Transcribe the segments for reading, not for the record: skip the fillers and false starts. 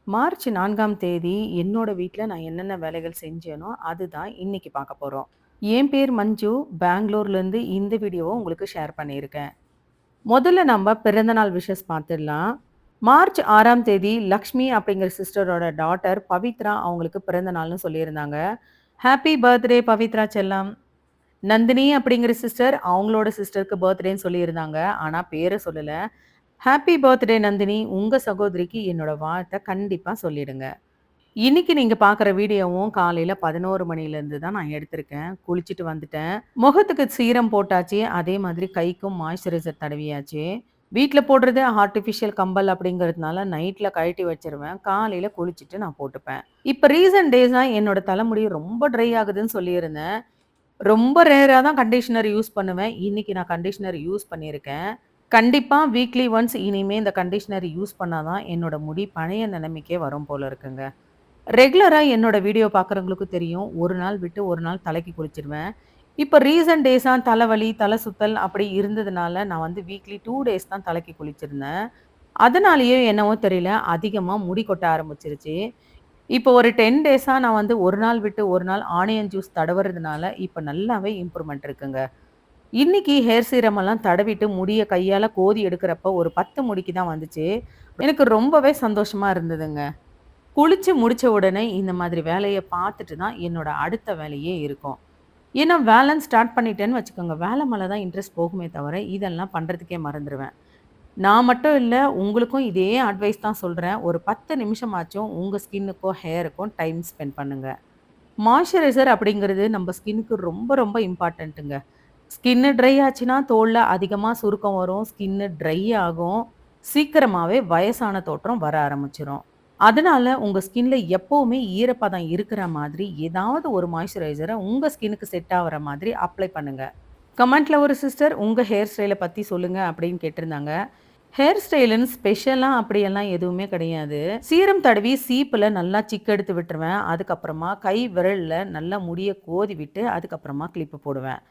March 4ஆம் தேதி என்னோட வீட்ல நான் என்னென்ன வேலைகள் செஞ்சேனோ, அதுதான் இன்னைக்கு பார்க்க போறோம். என் பேர் மஞ்சு. பெங்களூர்லேருந்து இந்த வீடியோவ உங்களுக்கு ஷேர் பண்ணியிருக்கேன். முதல்ல நம்ம பிறந்தநாள் விஷஸ் பார்த்துடலாம். மார்ச் 6ஆம் தேதி லக்ஷ்மி அப்படிங்கிற சிஸ்டரோட டாட்டர் பவித்ரா அவங்களுக்கு பிறந்த நாள்னு சொல்லியிருந்தாங்க. ஹேப்பி பர்த்டே பவித்ரா செல்லம். நந்தினி அப்படிங்கிற சிஸ்டர் அவங்களோட சிஸ்டருக்கு பர்த்டேன்னு சொல்லியிருந்தாங்க. ஆனா பேர சொல்லல. Happy birthday Nandini. உங்க சகோதரிக்கு என்னோட வாழ்த்த கண்டிப்பா சொல்லிடுங்க. இன்னைக்கு நீங்க பார்க்குற வீடியோவும் காலையில 11 மணிலேருந்து தான் நான் எடுத்திருக்கேன். குளிச்சுட்டு வந்துட்டேன். முகத்துக்கு சீரம் போட்டாச்சு. அதே மாதிரி கைக்கும் மாய்ஸ்சரைசர் தடவியாச்சு. வீட்ல போடுறது ஆர்ட்டிஃபிஷியல் கம்பல் அப்படிங்கிறதுனால நைட்ல கழட்டி வச்சுருவேன். காலையில குளிச்சுட்டு நான் போட்டுப்பேன். இப்ப ரீசன்ட் டேஸா என்னோட தலைமுடி ரொம்ப ட்ரை ஆகுதுன்னு சொல்லியிருந்தேன். ரொம்ப ரேரா தான் கண்டிஷனர் யூஸ் பண்ணுவேன். இன்னைக்கு நான் கண்டிஷனர் யூஸ் பண்ணியிருக்கேன். கண்டிப்பா வீக்லி ஒன்ஸ் இனிமே இந்த கண்டிஷனர் யூஸ் பண்ணா தான் என்னோட முடி பழைய நிலைமைக்கே வரும் போல இருக்குங்க. ரெகுலரா என்னோட வீடியோ பார்க்குறவங்களுக்கு தெரியும். ஒரு நாள் விட்டு ஒரு நாள் தலைக்கு குளிச்சிருவேன். இப்ப ரீசன்ட் டேஸா தலைவலி, தலை சுத்தல் அப்படி இருந்ததுனால நான் வந்து வீக்லி 2 டேஸ் தான் தலைக்கு குளிச்சிருந்தேன். அதனாலேயோ என்னவோ தெரியல, அதிகமா முடி கொட்ட ஆரம்பிச்சிருச்சு. இப்போ ஒரு 10 டேஸா நான் வந்து ஒரு நாள் விட்டு ஒரு நாள் ஆனியன் ஜூஸ் தடவுறதுனால, இப்ப நல்லாவே இம்ப்ரூவ்மெண்ட் இருக்குங்க. இன்னைக்கு ஹேர் சீரம் எல்லாம் தடவிட்டு முடிய கையால கோதி எடுக்கிறப்ப ஒரு 10 முடிக்கு தான் வந்துச்சு. எனக்கு ரொம்பவே சந்தோஷமா இருந்ததுங்க. குளிச்சு முடிச்ச உடனே இந்த மாதிரி வேலைய பார்த்துட்டு தான் என்னோட அடுத்த வேலையே இருக்கும். ஏன்னா வேலைன்னு ஸ்டார்ட் பண்ணிட்டேன்னு வச்சுக்கோங்க, வேலை மேல தான் இன்ட்ரெஸ்ட் போகுமே தவிர, இதெல்லாம் பண்றதுக்கே மறந்துருவேன். நான் மட்டும் இல்ல, உங்களுக்கும் இதே அட்வைஸ் தான் சொல்றேன். ஒரு 10 நிமிஷமாச்சும் உங்க ஸ்கின்னுக்கும், ஹேருக்கும் டைம் ஸ்பெண்ட் பண்ணுங்க. மாய்ஸ்சரைசர் அப்படிங்கிறது நம்ம ஸ்கின்னுக்கு ரொம்ப ரொம்ப இம்பார்ட்டன்ட்டுங்க. ஸ்கின்னு ட்ரை ஆச்சுன்னா தோல்ல அதிகமா சுருக்கம் வரும். ஸ்கின்னு ட்ரை ஆகும். சீக்கிரமாவே வயசான தோற்றம் வர ஆரம்பிச்சுரும். அதனால உங்க ஸ்கின்ல எப்பவுமே ஈரப்பதம் இருக்கிற மாதிரி ஏதாவது ஒரு மாய்ஸ்சரைசர உங்க ஸ்கின்னுக்கு செட் ஆகுற மாதிரி அப்ளை பண்ணுங்க. கமெண்ட்ல ஒரு சிஸ்டர் உங்க ஹேர் ஸ்டைல பத்தி சொல்லுங்க அப்படின்னு கேட்டிருந்தாங்க. ஹேர் ஸ்டைலுன்னு ஸ்பெஷலா அப்படியெல்லாம் எதுவுமே கிடையாது. சீரம் தடவி சீப்புல நல்லா சிக்கெடுத்து விட்டுருவேன். அதுக்கப்புறமா கை விரல்ல நல்லா முடிய கோதி விட்டு அதுக்கப்புறமா கிளிப்பு போடுவேன்.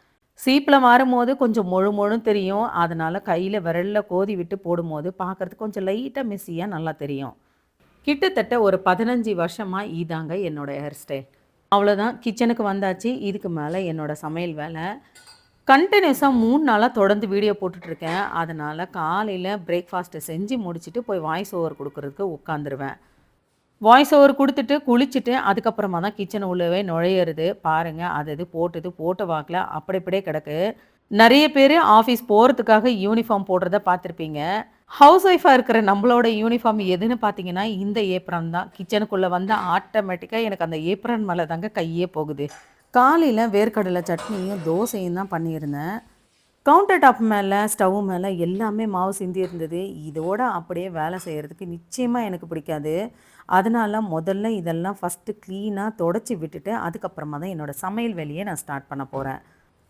சீப்புல மாறும்போது கொஞ்சம் மொழு மொழுன்னு தெரியும். அதனால கையில விரல்ல கோதி விட்டு போடும்போது பார்க்கறதுக்கு கொஞ்சம் லைட்டா மெஸ்ஸியா நல்லா தெரியும். கிட்டத்தட்ட ஒரு 15 வருஷமா இதாங்க என்னோட ஹேர் ஸ்டைல். அவ்வளோதான், கிச்சனுக்கு வந்தாச்சு. இதுக்கு மேல என்னோட சமையல் வேலை. கன்டினியூஸா 3 நாளா தொடர்ந்து வீடியோ போட்டுட்ருக்கேன். அதனால காலையில பிரேக்ஃபாஸ்ட்ட செஞ்சு முடிச்சுட்டு போய் வாய்ஸ் ஓவர் குடுக்குறதுக்கு உட்காந்துருவேன். வாய்ஸ் ஓவர் குடுத்துட்டு, குளிச்சுட்டு, அதுக்கப்புறமா தான் கிச்சன் உள்ளவே நுழையிறது. பாருங்க, அது அது போட்டது போட்ட வாக்குல அப்படி அப்படியே கிடக்கு. நெறைய பேரு ஆஃபீஸ் போறதுக்காக யூனிஃபார்ம் போடுறத பார்த்துருப்பீங்க. ஹவுஸ் ஒய்ஃபா இருக்கிற நம்மளோட யூனிஃபார்ம் எதுன்னு பார்த்தீங்கன்னா, இந்த ஏப்ரான் தான். கிச்சனுக்குள்ள வந்தா ஆட்டோமேட்டிக்கா எனக்கு அந்த ஏப்ரான் மேல தாங்க கையே போகுது. காலையில வேர்க்கடலை சட்னியும், தோசையும் தான் பண்ணியிருந்தேன். கவுண்டர் டாப் மேல, ஸ்டவ் மேல எல்லாமே மாவு சிந்தி இருந்தது. இதோட அப்படியே வேலை செய்யறதுக்கு நிச்சயமா எனக்கு பிடிக்காது. அதனால முதல்ல இதெல்லாம் ஃபர்ஸ்ட்டு கிளீனா தொடச்சு விட்டுட்டு, அதுக்கப்புறமா தான் என்னோட சமையல் வேலைய நான் ஸ்டார்ட் பண்ண போறேன்.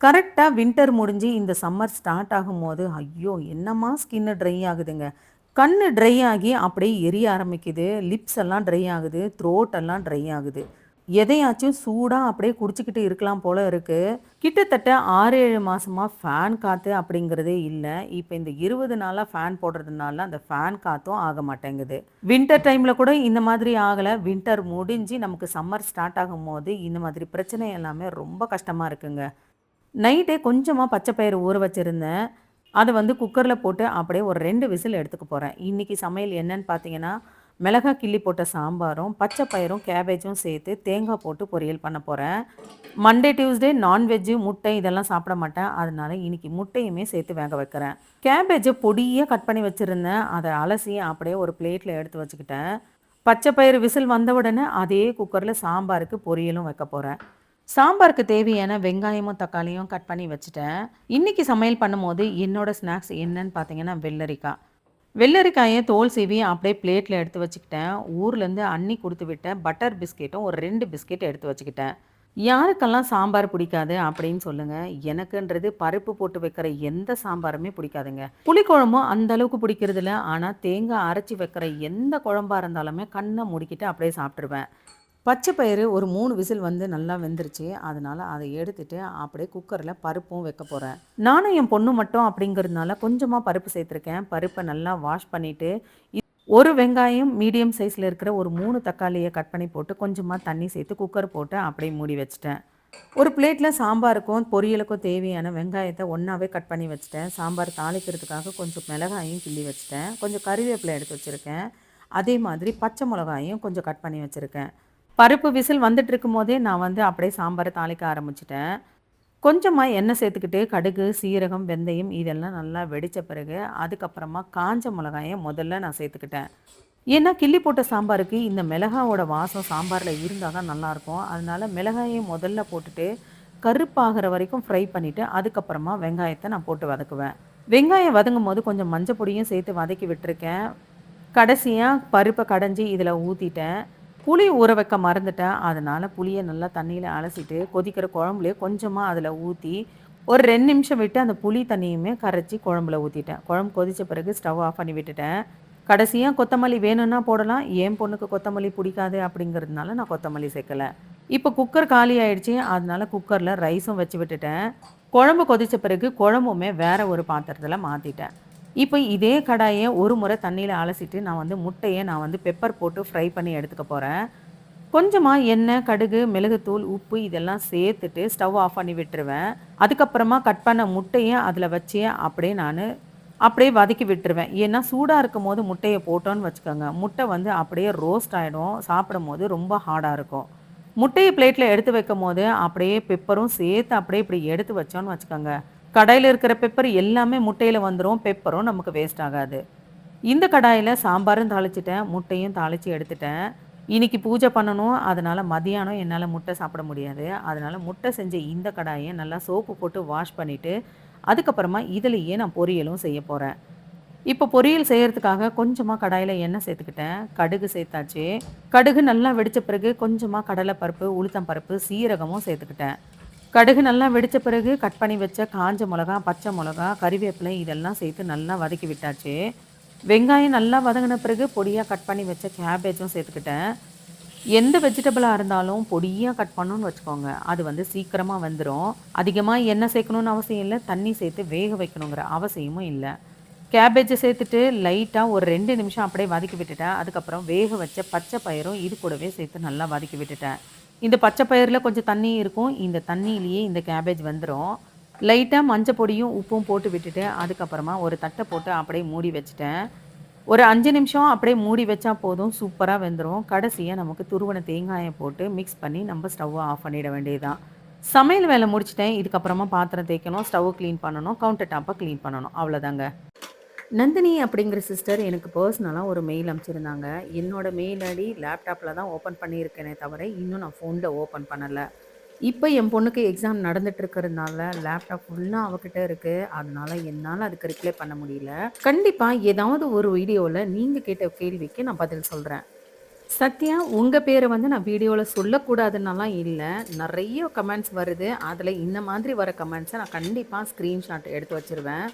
கரெக்ட்டா வின்டர் முடிஞ்சு இந்த சம்மர் ஸ்டார்ட் ஆகும்போது, ஐயோ! என்னம்மா ஸ்கின்னு ட்ரை ஆகுதுங்க. கண்ணு ட்ரை ஆகி அப்படியே எரிய ஆரம்பிக்குது. லிப்ஸ் எல்லாம் ட்ரை ஆகுது. த்ரோட் எல்லாம் ட்ரை ஆகுது. எதையாச்சும் சூடா அப்படியே குடிச்சுக்கிட்டு இருக்கலாம் போல இருக்கு. கிட்டத்தட்ட 6, 7 மாசமா ஃபேன் காத்து அப்படிங்கிறதே இல்ல. இப்ப இந்த 20 நாளா ஃபேன் போடுறதுனால அந்த ஃபேன் காத்தும் ஆக மாட்டேங்குது. வின்டர் டைம்ல கூட இந்த மாதிரி ஆகல. வின்டர் முடிஞ்சு நமக்கு சம்மர் ஸ்டார்ட் ஆகும்போது இந்த மாதிரி பிரச்சனை எல்லாமே ரொம்ப கஷ்டமா இருக்குங்க. நைட்டே கொஞ்சமா பச்சை பயிறு ஊற வச்சிருந்தேன். அத வந்து குக்கர்ல போட்டு அப்படியே ஒரு 2 விசில் எடுத்துக்க போறேன். இன்னைக்கு சமையல் என்னன்னு பார்த்தீங்கன்னா, மிளகாய் கிள்ளி போட்ட சாம்பாரும், பச்சை பயிரும், கேபேஜும் சேர்த்து தேங்காய் போட்டு பொரியல் பண்ண போறேன். மண்டே, டியூஸ்டே நான்வெஜ்ஜு, முட்டை இதெல்லாம் சாப்பிட மாட்டேன். அதனால இன்னைக்கு முட்டையுமே சேர்த்து வேக வைக்கிறேன். கேபேஜ பொடியா கட் பண்ணி வச்சிருந்தேன். அத அலசி அப்படியே ஒரு பிளேட்ல எடுத்து வச்சுக்கிட்டேன். பச்சை பயிறு விசில் வந்த உடனே அதே குக்கர்ல சாம்பாருக்கு பொரியலும் வைக்க போறேன். சாம்பாருக்கு தேவையான வெங்காயமும், தக்காளியும் கட் பண்ணி வச்சுட்டேன். இன்னைக்கு சமையல் பண்ணும்போது என்னோட ஸ்நாக்ஸ் என்னன்னு பார்த்தீங்கன்னா, வெள்ளரிக்காய். வெள்ளரிக்காய தோல் சீவி அப்படியே பிளேட்ல எடுத்து வச்சுக்கிட்டேன். ஊர்லேருந்து அண்ணி குடுத்து விட்ட பட்டர் பிஸ்கெட்டும் ஒரு 2 பிஸ்கெட் எடுத்து வச்சுக்கிட்டேன். யாருக்கெல்லாம் சாம்பார் பிடிக்காது அப்படின்னு சொல்லுங்க. எனக்குன்றது பருப்பு போட்டு வைக்கிற எந்த சாம்பாருமே பிடிக்காதுங்க. புளிக்குழம்பும் அந்த அளவுக்கு பிடிக்கிறதில்ல. ஆனா தேங்காய் அரைச்சு வைக்கிற எந்த குழம்பா இருந்தாலுமே கண்ண மூடிக்கிட்டு அப்படியே சாப்பிட்டுருவேன். பச்சை பயிறு ஒரு 3 விசில் வந்து நல்லா வெந்துருச்சு. அதனால அதை எடுத்துட்டு அப்படியே குக்கர்ல பருப்பும் வைக்க போறேன். நானும் என் பொண்ணு மட்டும் அப்படிங்கிறதுனால கொஞ்சமா பருப்பு சேர்த்துருக்கேன். பருப்பை நல்லா வாஷ் பண்ணிட்டு ஒரு வெங்காயம் மீடியம் சைஸில் இருக்கிற ஒரு 3 தக்காளியை கட் பண்ணி போட்டு கொஞ்சமாக தண்ணி சேர்த்து குக்கர் போட்டு அப்படியே மூடி வச்சுட்டேன். ஒரு பிளேட்டில் சாம்பாருக்கும் பொரியலுக்கும் தேவையான வெங்காயத்தை ஒன்றாவே கட் பண்ணி வச்சுட்டேன். சாம்பார் தாளிக்கிறதுக்காக கொஞ்சம் மிளகாயும் கிள்ளி வச்சுட்டேன். கொஞ்சம் கறிவேப்பிலை எடுத்து வச்சுருக்கேன். அதே மாதிரி பச்சை மிளகாயும் கொஞ்சம் கட் பண்ணி வச்சுருக்கேன். பருப்பு விசில் வந்துட்டு இருக்கும் போதே நான் வந்து அப்படியே சாம்பாரை தாளிக்க ஆரம்பிச்சிட்டேன். கொஞ்சமாக எண்ணெய் சேர்த்துக்கிட்டு கடுகு, சீரகம், வெந்தயம் இதெல்லாம் நல்லா வெடித்த பிறகு அதுக்கப்புறமா காஞ்ச மிளகாயை முதல்ல நான் சேர்த்துக்கிட்டேன். ஏன்னா கிள்ளி போட்ட சாம்பாருக்கு இந்த மிளகாவோட வாசம் சாம்பாரில் இருந்தால் தான் நல்லாயிருக்கும். அதனால மிளகாயை முதல்ல போட்டுட்டு கருப்பாகிற வரைக்கும் ஃப்ரை பண்ணிவிட்டு அதுக்கப்புறமா வெங்காயத்தை நான் போட்டு வதக்குவேன். வெங்காயம் வதங்கும் போது கொஞ்சம் மஞ்சள் பொடியும் சேர்த்து வதக்கி விட்டுருக்கேன். கடைசியாக பருப்பை கடைஞ்சி இதில் ஊற்றிட்டேன். புளி ஊற வைக்க மறந்துட்டேன். அதனால் புளியை நல்லா தண்ணியில் அலசிட்டு கொதிக்கிற குழம்புலேயே கொஞ்சமாக அதில் ஊற்றி ஒரு 2 நிமிஷம் விட்டு அந்த புளி தண்ணியுமே கரைச்சி குழம்புல ஊற்றிட்டேன். குழம்பு கொதித்த பிறகு ஸ்டவ் ஆஃப் பண்ணி விட்டுட்டேன். கடைசியாக கொத்தமல்லி வேணும்னா போடலாம். என் பொண்ணுக்கு கொத்தமல்லி பிடிக்காது அப்படிங்கிறதுனால நான் கொத்தமல்லி சேர்க்கலை. இப்போ குக்கர் காலி ஆயிடுச்சு. அதனால குக்கரில் ரைஸும் வச்சு விட்டுட்டேன். குழம்பு கொதித்த பிறகு குழம்புமே வேறு ஒரு பாத்திரத்தில் மாற்றிட்டேன். இப்போ இதே கடாயை ஒரு முறை தண்ணியில் அலசிட்டு நான் வந்து முட்டையை நான் வந்து பெப்பர் போட்டு ஃப்ரை பண்ணி எடுத்துக்க போகிறேன். கொஞ்சமாக எண்ணெய், கடுகு, மிளகுத்தூள், உப்பு இதெல்லாம் சேர்த்துட்டு ஸ்டவ் ஆஃப் பண்ணி விட்டுருவேன். அதுக்கப்புறமா கட் பண்ண முட்டையை அதில் வச்சு அப்படியே வதக்கி விட்டுருவேன். ஏன்னா சூடாக இருக்கும் போது முட்டையை போட்டோன்னு வச்சுக்கோங்க, முட்டை வந்து அப்படியே ரோஸ்ட் ஆகிடும். சாப்பிடும் போது ரொம்ப ஹார்டாக இருக்கும். முட்டையை பிளேட்டில் எடுத்து வைக்கும் போது அப்படியே பெப்பரும் சேர்த்து அப்படியே இப்படி எடுத்து வச்சோன்னு வச்சுக்கோங்க, கடாயில் இருக்கிற பெப்பர் எல்லாமே முட்டையில் வந்துடும். பெப்பரும் நமக்கு வேஸ்ட் ஆகாது. இந்த கடாயில் சாம்பாரும் தாளிச்சிட்டேன், முட்டையும் தாளித்து எடுத்துட்டேன். இன்றைக்கி பூஜை பண்ணணும். அதனால் மதியானம் என்னால் முட்டை சாப்பிட முடியாது. அதனால் முட்டை செஞ்ச இந்த கடாயை நல்லா சோப்பு போட்டு வாஷ் பண்ணிவிட்டு அதுக்கப்புறமா இதிலேயே நான் பொரியலும் செய்ய போகிறேன். இப்போ பொரியல் செய்கிறதுக்காக கொஞ்சமாக கடாயில் எண்ணெய் சேர்த்துக்கிட்டேன். கடுகு சேர்த்தாச்சு. கடுகு நல்லா வெடித்த பிறகு கொஞ்சமாக கடலைப்பருப்பு, உளுத்தம்பருப்பு, சீரகமும் சேர்த்துக்கிட்டேன். கடுகு நல்லா வெடித்த பிறகு கட் பண்ணி வச்ச காஞ்ச மிளகா, பச்சை மிளகா, கறிவேப்பிலை இதெல்லாம் சேர்த்து நல்லா வதக்கி விட்டாச்சு. வெங்காயம் நல்லா வதங்கின பிறகு பொடியாக கட் பண்ணி வச்ச கேபேஜும் சேர்த்துக்கிட்டேன். எந்த வெஜிடபிளாக இருந்தாலும் பொடியாக கட் பண்ணணும்னு வச்சுக்கோங்க, அது வந்து சீக்கிரமாக வந்துடும். அதிகமாக எண்ணெய் சேர்க்கணுன்னு அவசியம் இல்லை, தண்ணி சேர்த்து வேக வைக்கணுங்கிற அவசியமும் இல்லை. கேபேஜை சேர்த்துட்டு லைட்டாக ஒரு 2 நிமிஷம் அப்படியே வதக்கி விட்டுட்டேன். அதுக்கப்புறம் வேக வச்ச பச்சை பயிரும் இது கூடவே சேர்த்து நல்லா வதக்கி விட்டுட்டேன். இந்த பச்சை பயிரில் கொஞ்சம் தண்ணி இருக்கும். இந்த தண்ணியிலேயே இந்த கேபேஜ் வந்துடும். லைட்டாக மஞ்சள் பொடியும் உப்பும் போட்டு விட்டுட்டு அதுக்கப்புறமா ஒரு தட்டை போட்டு அப்படியே மூடி வச்சுட்டேன். ஒரு 5 நிமிஷம் அப்படியே மூடி வச்சா போதும், சூப்பராக வெந்துடும். கடைசியாக நமக்கு துருவன தேங்காயை போட்டு மிக்ஸ் பண்ணி நம்ம ஸ்டவ்வை ஆஃப் பண்ணிட வேண்டியதுதான். சமையல் வேலை முடிச்சிட்டேன். இதுக்கப்புறமா பாத்திரம் தேய்க்கணும், ஸ்டவ் க்ளீன் பண்ணணும், கவுண்டர் டாப்பை க்ளீன் பண்ணணும். அவ்வளோதாங்க. நந்தினி அப்படிங்கிற சிஸ்டர் எனக்கு பர்சனலாக ஒரு மெயில் அனுப்பிச்சிருந்தாங்க. என்னோடய மெயில் ஐடி லேப்டாப்பில் தான் ஓப்பன் பண்ணியிருக்கேனே தவிர இன்னும் நான் ஃபோனில் ஓப்பன் பண்ணலை. இப்போ என் பொண்ணுக்கு எக்ஸாம் நடந்துட்டு இருக்கிறதுனால லேப்டாப் ஃபுல்லாக அவகிட்ட இருக்குது. அதனால என்னால் அதுக்கு ரிப்ளை பண்ண முடியல. கண்டிப்பாக ஏதாவது ஒரு வீடியோவில் நீங்கள் கேட்ட கேள்விக்கு நான் பதில் சொல்கிறேன். சத்யா, உங்கள் பேரை வந்து நான் வீடியோவில் சொல்லக்கூடாதுன்னெலாம் இல்லை. நிறைய கமெண்ட்ஸ் வருது. அதில் இந்த மாதிரி வர கமெண்ட்ஸை நான் கண்டிப்பாக ஸ்க்ரீன்ஷாட் எடுத்து வச்சுருவேன்.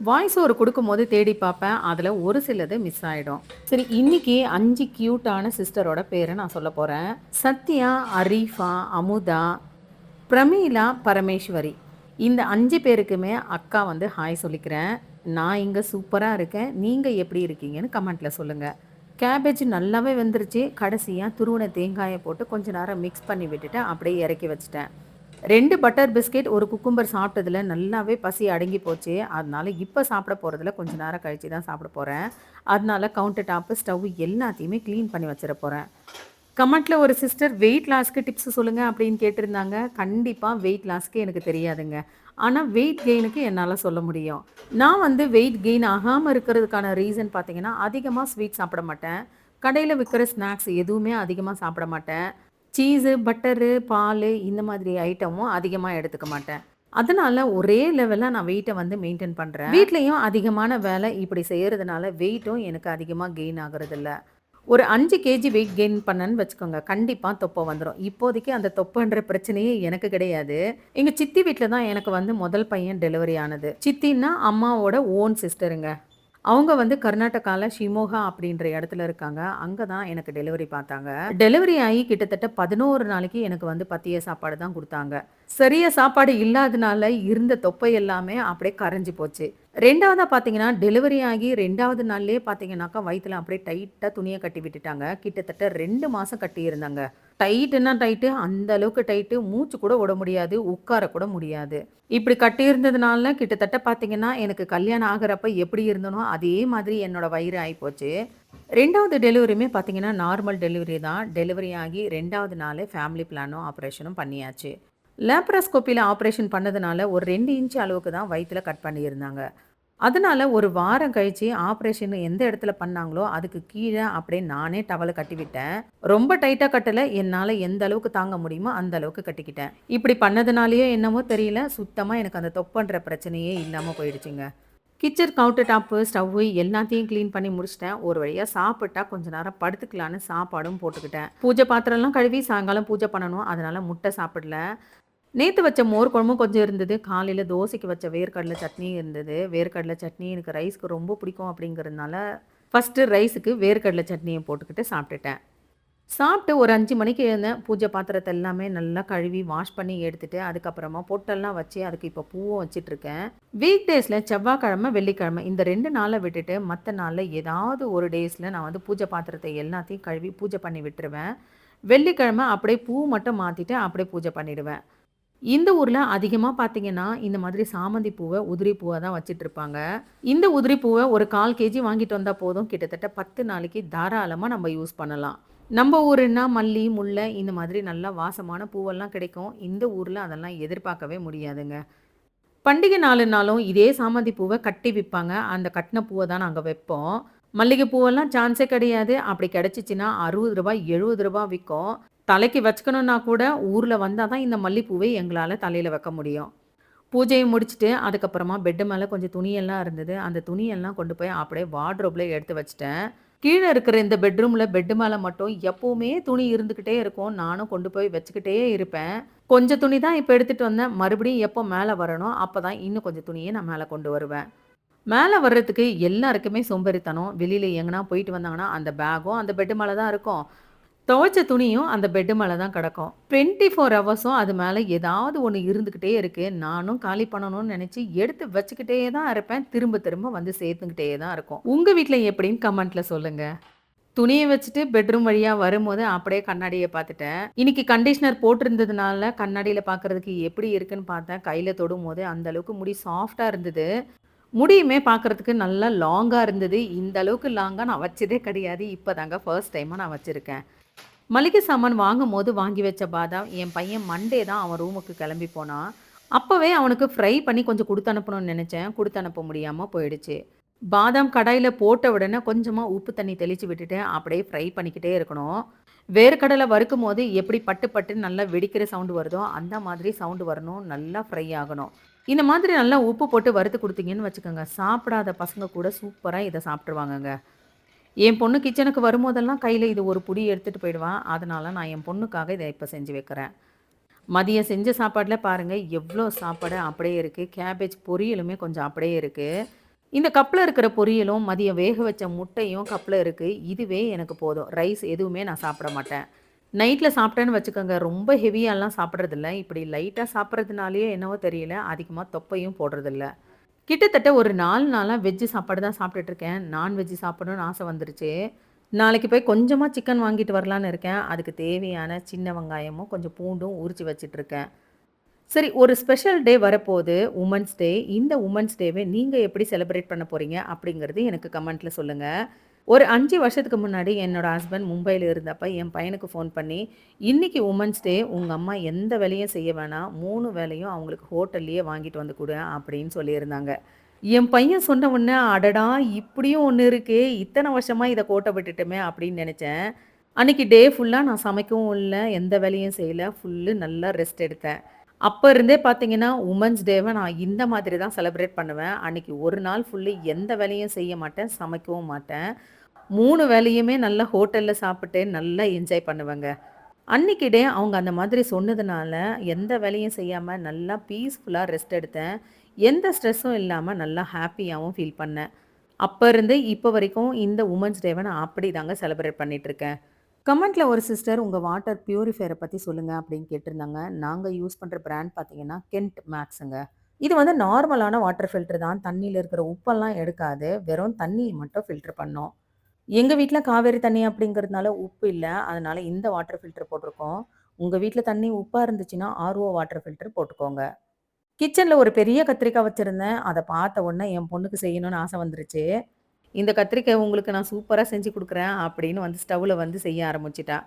வாய்ஸ் ஓவர் கொடுக்கும்போது தேடி பார்ப்பேன். அதில் ஒரு சிலது மிஸ் ஆகிடும். சரி, இன்றைக்கி 5 க்யூட்டான சிஸ்டரோட பேரை நான் சொல்ல போகிறேன். சத்யா, அரீஃபா, அமுதா, பிரமீளா, பரமேஸ்வரி. இந்த 5 பேருக்குமே அக்கா வந்து ஹாய் சொல்லிக்கிறேன். நான் இங்கே சூப்பராக இருக்கேன். நீங்கள் எப்படி இருக்கீங்கன்னு கமெண்ட்டில் சொல்லுங்கள். கேபேஜ் நல்லாவே வெந்துருச்சு. கடைசியாக துருவன தேங்காயை போட்டு கொஞ்சம் நேரம் மிக்ஸ் பண்ணி விட்டுட்டு அப்படியே இறக்கி வச்சுட்டேன். 2 பட்டர் பிஸ்கெட், ஒரு குக்கும்பர் சாப்பிட்டதில் நல்லாவே பசி அடங்கி போச்சு. அதனால இப்போ சாப்பிட போகிறதில்ல, கொஞ்சம் நேரம் கழித்து தான் சாப்பிட போகிறேன். அதனால கவுண்டர் டாப்பு, ஸ்டவ் எல்லாத்தையுமே க்ளீன் பண்ணி வச்சிட போகிறேன். கமெண்ட்டில் ஒரு சிஸ்டர் வெயிட் லாஸ்க்கு டிப்ஸ் சொல்லுங்கள் அப்படின்னு கேட்டிருந்தாங்க. கண்டிப்பாக வெயிட் லாஸ்க்கு எனக்கு தெரியாதுங்க. ஆனால் வெயிட் கெயினுக்கு என்னால் சொல்ல முடியும். நான் வந்து வெயிட் கெயின் ஆகாமல் இருக்கிறதுக்கான ரீசன் பார்த்தீங்கன்னா, அதிகமாக ஸ்வீட் சாப்பிட மாட்டேன். கடையில் விற்கிற ஸ்நாக்ஸ் எதுவுமே அதிகமாக சாப்பிட மாட்டேன். சீஸு, பட்டரு, பால் இந்த மாதிரி ஐட்டமும் அதிகமாக எடுத்துக்க மாட்டேன். அதனால ஒரே லெவலில் நான் வெயிட்டை வந்து மெயின்டைன் பண்ணுறேன். வீட்லேயும் அதிகமான வேலை இப்படி செய்கிறதுனால வெயிட்டும் எனக்கு அதிகமாக கெயின் ஆகுறதில்ல. ஒரு 5 கேஜி வெயிட் கெயின் பண்ணேன்னு வச்சுக்கோங்க, கண்டிப்பாக தொப்பை வந்துடும். இப்போதைக்கு அந்த தொப்பைன்ற பிரச்சனையே எனக்கு கிடையாது. எங்கள் சித்தி வீட்டில் தான் எனக்கு வந்து முதல் பையன் டெலிவரி ஆனது. சித்தின்னா அம்மாவோட ஓன் சிஸ்டருங்க. அவங்க வந்து கர்நாடகாவில் ஷிமோகா அப்படின்ற இடத்துல இருக்காங்க. அங்கே தான் எனக்கு டெலிவரி பார்த்தாங்க. டெலிவரி ஆகி கிட்டத்தட்ட 11 நாளைக்கு எனக்கு வந்து பத்திய சாப்பாடு தான் கொடுத்தாங்க. சரியா சாப்பாடு இல்லாதனால இருந்த தொப்பை எல்லாமே அப்படியே கரைஞ்சி போச்சு. 2வதா பார்த்தீங்கன்னா, டெலிவரி ஆகி 2வது நாள்லயே பார்த்தீங்கன்னாக்கா, வயித்துல அப்படியே டைட்டா துணிய கட்டி விட்டுட்டாங்க. கிட்டத்தட்ட 2 மாசம் கட்டியிருந்தேங்க. டைட்டுன்னா டைட்டு, அந்த அளவுக்கு டைட்டு. மூச்சு கூட விட முடியாது. உட்கார கூட முடியாது. இப்படி கட்டியிருந்ததுனால கிட்டத்தட்ட பார்த்தீங்கன்னா, எனக்கு கல்யாணம் ஆகுறப்ப எப்படி இருந்தனோ, அதே மாதிரி என்னோட வயிறு ஆயிப்போச்சு. 2வது டெலிவரியுமே பார்த்தீங்கன்னா, நார்மல் டெலிவரி தான். டெலிவரி ஆகி 2வது நாளே ஃபேமிலி பிளானும், ஆப்பரேஷனும் பண்ணியாச்சு. லேப்ராஸ்கோப்பில ஆப்பரேஷன் பண்ணதுனால, ஒரு 2 இன்ச் அளவுக்கு தான் வயித்துல கட் பண்ணியிருந்தாங்க. அதனால ஒரு வாரம் கழிச்சு ஆப்பரேஷன் எந்த இடத்துல பண்ணாங்களோ, அதுக்கு கீழ அப்படியே நானே டவல கட்டிவிட்டேன். ரொம்ப டைட்டா கட்டல. என்னால எந்த அளவுக்கு தாங்க முடியுமோ, அந்த அளவுக்கு கட்டிக்கிட்டேன். இப்படி பண்ணதுனாலயோ என்னமோ தெரியல, சுத்தமா எனக்கு அந்த தொப்பன்ற பிரச்சனையே இல்லாம போயிடுச்சுங்க. கிச்சன் கவுண்டர் டாப்பு, ஸ்டவ்வு எல்லாத்தையும் கிளீன் பண்ணி முடிச்சுட்டேன். ஒரு வழியா சாப்பிட்டா கொஞ்ச நேரம் படுத்துக்கலான்னு சாப்பாடும் போட்டுக்கிட்டேன். பூஜை பாத்திரம்லாம் கழுவி சாயங்காலம் பூஜை பண்ணணும். அதனால முட்டை சாப்பிடல. நேத்து வச்ச மோர் குழம்பும் கொஞ்சம் இருந்தது. காலையில தோசைக்கு வச்ச வேர்க்கடலை சட்னியும் இருந்தது. வேர்க்கடலை சட்னி எனக்கு ரைஸ்க்கு ரொம்ப பிடிக்கும் அப்படிங்கிறதுனால, ஃபர்ஸ்ட்டு ரைஸுக்கு வேர்க்கடலை சட்னிய போட்டுக்கிட்டு சாப்பிட்டுட்டேன். சாப்பிட்டு ஒரு 5 மணிக்கு எழுந்தேன். பூஜை பாத்திரத்த எல்லாமே நல்லா கழுவி வாஷ் பண்ணி எடுத்துட்டு, அதுக்கப்புறமா பொட்டெல்லாம் வச்சு, அதுக்கு இப்போ பூவும் வச்சுட்ருக்கேன். வீக் டேஸ்ல செவ்வாய்க்கிழமை, வெள்ளிக்கிழமை இந்த 2 நாள விட்டுட்டு, மத்த நாள்ல ஏதாவது ஒரு டேஸ்ல நான் வந்து பூஜை பாத்திரத்த எல்லாத்தையும் கழுவி பூஜை பண்ணி விட்டுருவேன். வெள்ளிக்கிழமை அப்படியே பூ மட்டும் மாத்திட்டு, அப்படியே பூஜை பண்ணிடுவேன். இந்த ஊர்ல அதிகமா பார்த்தீங்கன்னா, இந்த மாதிரி சாமந்தி பூவ, உதிரி பூவா தான் வச்சுட்ருப்பாங்க. இந்த உதிரி பூவ ஒரு 1/4 கேஜி வாங்கிட்டு வந்தா போதும். கிட்டத்தட்ட 10 நாளைக்கு தாராளமா நம்ம யூஸ் பண்ணலாம். நம்ப ஊருன்னா மல்லி, முல்லை இந்த மாதிரி நல்லா வாசமான பூவெல்லாம் கிடைக்கும். இந்த ஊர்ல அதெல்லாம் எதிர்பார்க்கவே முடியாதுங்க. பண்டிகை நாளுனாலும் இதே சாமந்தி பூவ கட்டி விப்பாங்க. அந்த கட்டின பூவ தான் நாங்க வைப்போம். மல்லிகை பூவெல்லாம் சான்ஸே கிடையாது. அப்படி கிடைச்சுச்சுன்னா ரூ. 60, ரூ. 70 விக்கும். தலைக்கு வச்சுக்கணும்னா கூட ஊர்ல வந்தா தான் இந்த மல்லிப்பூவே எங்களால தலையில வைக்க முடியும். பூஜைய முடிச்சுட்டு, அதுக்கப்புறமா பெட்டு மேல கொஞ்சம் துணியெல்லாம் இருந்தது. அந்த துணியெல்லாம் கொண்டு போய் அப்படியே வார்ட்ரோப்ல எடுத்து வச்சுட்டேன். கீழ இருக்கிற இந்த பெட்ரூம்ல பெட் மேல மட்டும் எப்பவுமே துணி இருந்துகிட்டே இருக்கும். நானும் கொண்டு போய் வச்சுக்கிட்டே இருப்பேன். கொஞ்சம் துணி தான் இப்ப எடுத்துட்டு வந்தேன். மறுபடியும் எப்போ மேல வரேனோ, அப்பதான் இன்னும் கொஞ்சம் துணிய நான் மேல கொண்டு வருவேன். மேல வர்றதுக்கு எல்லாருக்குமே சோம்பேறித்தனம். வெளியில எங்கனா போயிட்டு வந்தாங்கன்னா, அந்த பேக்கும் அந்த பெட் மேல தான் இருக்கும். துவைச்ச துணியும் அந்த பெட் மேல தான் கிடக்கும். 24 ஹவர்ஸும் அது மேல ஏதாவது ஒண்ணு இருந்துகிட்டே இருக்கு. நானும் காலி பண்ணணும்னு நெனச்சு எடுத்து வச்சுக்கிட்டே தான் இருப்பேன். திரும்ப திரும்ப வந்து சேர்த்துக்கிட்டே தான் இருக்கும். உங்க வீட்ல எப்படின்னு கமெண்ட்ல சொல்லுங்க. துணிய வச்சுட்டு பெட்ரூம் வழியா வரும்போது அப்படியே கண்ணாடிய பார்த்துட்டேன். இன்னைக்கு கண்டிஷனர் போட்டிருந்ததுனால கண்ணாடியில பார்க்கறதுக்கு எப்படி இருக்குன்னு பார்த்தேன். கையில தொடும்போது அந்த அளவுக்கு முடி சாஃப்ட்டா இருந்தது. முடியுமே பார்க்கறதுக்கு நல்லா லாங்கா இருந்தது. இந்த அளவுக்கு லாங்கா நான் வச்சதே கிடையாது. இப்ப தாங்க ஃபர்ஸ்ட் டைமா நான் வச்சிருக்கேன். மளிகை சாமான் வாங்கும்போது வாங்கி வச்ச பாதாம், என் பையன் மண்டே தான் அவன் ரூமுக்கு கிளம்பி போனான். அப்பவே அவனுக்கு ஃப்ரை பண்ணி கொஞ்சம் குடுத்து அனுப்பணும்னு நெனச்சேன். குடுத்து அனுப்ப முடியாம போயிடுச்சு. பாதாம் கடாயில போட்ட உடனே கொஞ்சமா உப்பு தண்ணி தெளிச்சு விட்டுட்டு, அப்படியே ஃப்ரை பண்ணிக்கிட்டே இருக்கணும். வேர்க்கடலை வறுக்கும்போது எப்படி பட்டு பட்டுன்னு நல்லா வெடிக்கிற சவுண்ட் வருதோ, அந்த மாதிரி சவுண்ட் வரணும். நல்லா ஃப்ரை ஆகணும். இந்த மாதிரி நல்லா உப்பு போட்டு வறுத்து குடுத்தீங்கன்னு வச்சுக்கோங்க, சாப்பிடாத பசங்க கூட சூப்பரா இத சாப்ட்டுருவாங்கங்க. என் பொண்ணு கிச்சனுக்கு வரும்போதெல்லாம் கையில இது ஒரு புடி எடுத்துட்டு போயிடுவா. அதனால நான் என் பொண்ணுக்காக இத இப்ப செஞ்சு வைக்கிறேன். மதியம் செஞ்ச சாப்பாடுல பாருங்க, எவ்ளோ சாப்பாடு அப்படியே இருக்கு. கேபேஜ் பொரியலுமே கொஞ்சம் அப்படியே இருக்கு. இந்த கப்ல இருக்கிற பொரியலும், மதியம் வேக வச்ச முட்டையும் கப்ல இருக்கு. இதுவே எனக்கு போதும். ரைஸ் எதுவுமே நான் சாப்பிட மாட்டேன். நைட்ல சாப்பிட்டேன்னு வச்சுக்கோங்க, ரொம்ப ஹெவியாலாம் சாப்பிடுறதில்ல. இப்படி லைட்டா சாப்பிடுறதுனாலயோ என்னவோ தெரியல, அதிகமா தொப்பையும் போடுறதில்ல. கிட்டத்தட்ட ஒரு 4 நாளா வெஜ் சாப்பாடு தான் சாப்பிட்டுட்டு இருக்கேன். நான்வெஜ் சாப்பிடணும்னு ஆசை வந்துருச்சு. நாளைக்கு போய் கொஞ்சமா சிக்கன் வாங்கிட்டு வரலான்னு இருக்கேன். அதுக்கு தேவையான சின்ன வெங்காயமும், கொஞ்சம் பூண்டும் உரிச்சு வச்சுட்டுருக்கேன். சரி, ஒரு ஸ்பெஷல் டே வரப்போது, வுமன்ஸ் டே. இந்த வுமன்ஸ் டேவ நீங்க எப்படி செலிப்ரேட் பண்ண போறீங்க? அப்படிங்கிறது எனக்கு கமெண்ட்ல சொல்லுங்க. ஒரு 5 வருஷத்துக்கு முன்னாடி என்னோட ஹஸ்பண்ட் மும்பைல இருந்தப்ப, என் பையனுக்கு ஃபோன் பண்ணி, "இன்னைக்கு வுமன்ஸ் டே. உங்க அம்மா எந்த வேலையும் செய்ய வேணாம். 3 வேளையும் அவங்களுக்கு ஹோட்டல்லயே வாங்கிட்டு வந்து குடு" அப்படின்னு சொல்லியிருந்தாங்க. என் பையன் சொன்ன உடனே, "அடடா! இப்படியும் ஒண்ணு இருக்கே! இத்தன வருஷமா இத கோட்ட விட்டுட்டோமே!" அப்படின்னு நெனச்சேன். அன்னைக்கு டே ஃபுல்லா நான் சமைக்கவும் இல்ல, எந்த வேலையும் செய்யல. ஃபுல்லு நல்லா ரெஸ்ட் எடுத்தேன். அப்ப இருந்தே பார்த்தீங்கன்னா, வுமன்ஸ் டேவ நான் இந்த மாதிரி தான் செலிப்ரேட் பண்ணுவேன். அன்னைக்கு ஒரு நாள் ஃபுல்லு எந்த வேலையும் செய்ய மாட்டேன், சமைக்கவும் மாட்டேன். 3 வேளையுமே நல்லா ஹோட்டல்ல சாப்பிட்டு நல்லா என்ஜாய் பண்ணுவேங்க. அன்னைக்கு டே அவங்க அந்த மாதிரி சொன்னதுனால, எந்த வேலையும் செய்யாம நல்லா பீஸ்ஃபுல்லா ரெஸ்ட் எடுத்தேன். எந்த ஸ்ட்ரெஸ்ஸும் இல்லாம நல்லா ஹேப்பியாவும் ஃபீல் பண்ணேன். அப்ப இருந்து இப்ப வரைக்கும் இந்த வுமன்ஸ் டேவ நான் அப்படிதாங்க செலிப்ரேட் பண்ணிட்டுருக்கேன். கமெண்ட்ல ஒரு சிஸ்டர் உங்க வாட்டர் பியூரிஃபையர பத்தி சொல்லுங்க அப்படின்னு கேட்டிருந்தாங்க. நாங்க யூஸ் பண்ற பிராண்ட் பார்த்தீங்கன்னா, கென்ட் மேக்ஸுங்க. இது வந்து நார்மலான வாட்டர் ஃபில்டர் தான். தண்ணீல இருக்கிற உப்பெல்லாம் எடுக்காது. வெறும் தண்ணிய மட்டும் ஃபில்டர் பண்ணும். எங்க வீட்ல காவேரி தண்ணி அப்படிங்கிறதுனால உப்பு இல்ல. அதனால இந்த வாட்டர் ஃபில்டர் போட்டிருக்கோம். உங்க வீட்ல தண்ணி உப்பா இருந்துச்சுன்னா, ஆர்ஓ வாட்டர் ஃபில்டர் போட்டுக்கோங்க. கிச்சன்ல ஒரு பெரிய கத்திரிக்காய் வச்சிருந்தேன். அத பார்த்த உடனே என் பொண்ணுக்கு செய்யணும்னு ஆசை வந்துருச்சு. இந்த கத்திரிக்காய் உங்களுக்கு நான் சூப்பரா செஞ்சு குடுக்குறேன் அப்படின்னு வந்து ஸ்டவ்ல வந்து செய்ய ஆரம்பிச்சுட்டா.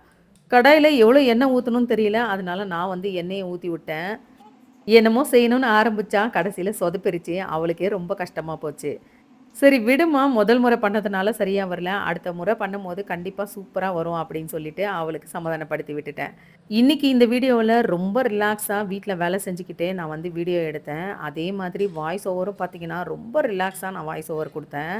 கடாயில எவ்வளோ எண்ணெய் ஊத்தணும்னு தெரியல. அதனால நான் வந்து எண்ணெய ஊத்தி விட்டேன். என்னமோ செய்யணும்னு ஆரம்பிச்சா, கடைசியில சொதப்பிருச்சு. அவளுக்கே ரொம்ப கஷ்டமா போச்சு. சரி விடுமா, முதல் முறை பண்ணதுனால சரியா வரல. அடுத்த முறை பண்ணும்போது கண்டிப்பா சூப்பரா வரும் அப்படின்னு சொல்லிட்டு அவளுக்கு சமாதானப்படுத்தி விட்டுட்டேன். இன்னைக்கு இந்த வீடியோவுல ரொம்ப ரிலாக்ஸா வீட்ல வேலை செஞ்சுக்கிட்டே நான் வந்து வீடியோ எடுத்தேன். அதே மாதிரி வாய்ஸ் ஓவரும் பார்த்தீங்கன்னா, ரொம்ப ரிலாக்ஸா நான் வாய்ஸ் ஓவர் குடுத்தேன்.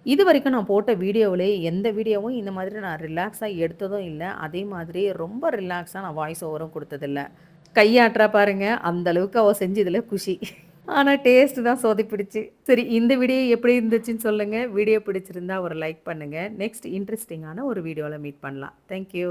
இதுவரைக்கும் நான் போட்ட வீடியோவிலே எந்த வீடியோவும் இந்த மாதிரி நான் ரிலாக்ஸா எடுத்ததும் இல்ல. அதே மாதிரி ரொம்ப ரிலாக்ஸா நான் வாய்ஸ் ஓவரும் குடுத்ததில்ல. கையாட்டுறா பாருங்க, அந்த அளவுக்கு அவ செஞ்சதுல குஷி. ஆனா டேஸ்ட் தான் சொதப்பிடுச்சு. சரி இந்த வீடியோ எப்படி இருந்துச்சுன்னு சொல்லுங்க. வீடியோ பிடிச்சிருந்தா ஒரு லைக் பண்ணுங்க. நெக்ஸ்ட் இன்ட்ரஸ்டிங்கான ஒரு வீடியோல மீட் பண்ணலாம். Thank you.